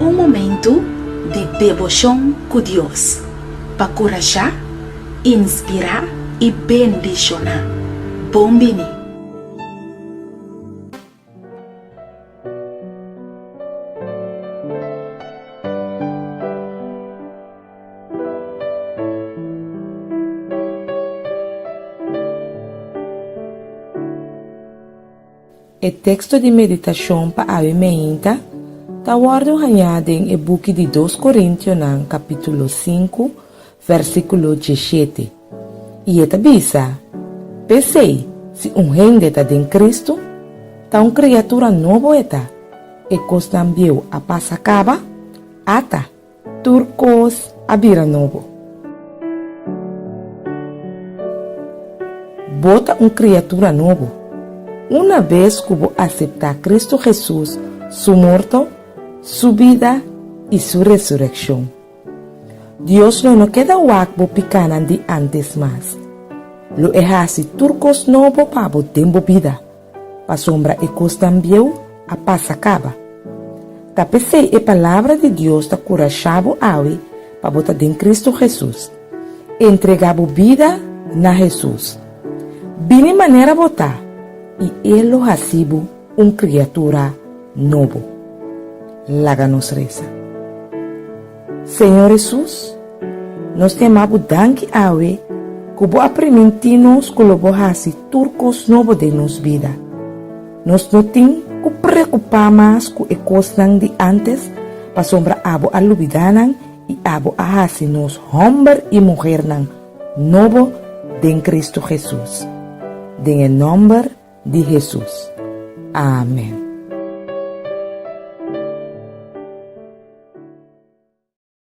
Um momento de devoção com Deus, para encorajar, inspirar e bendicionar. Bombini. O texto de meditação para a meinta está guardado em o book de 2 Coríntios, capítulo 5, versículo 17. E esta bisa, pensei, se gente está em Cristo, está uma criatura nova eta, e costambiu a paz acaba, ata, turcos a vira novo. Bota uma criatura nova. Uma vez que você aceitar Cristo Jesus, su morto, su vida e su resurrección. Dios no queda wakbo picana de antes más. Lo hace turcos novo para bo tempo vida. Pa sombra e costambieu a paz acaba. Tapesei e palavra de Dios ta curachabo awe para botar em Cristo Jesus. Entregabo vida na Jesus. Bine maneira botar. E ele lo hasibo criatura novo. Laga nos reza. Senhor Jesus, nós te amamos danke awe, que bo aprementir-nos que lo bo hasi turcos novo de nos vida. Nós não tem que preocupar mais com as coisas de antes, para sombra abo alubidanan e abo a hasi nos homem e mulher novo de Cristo Jesus. En el nombre de Jesús. Amén.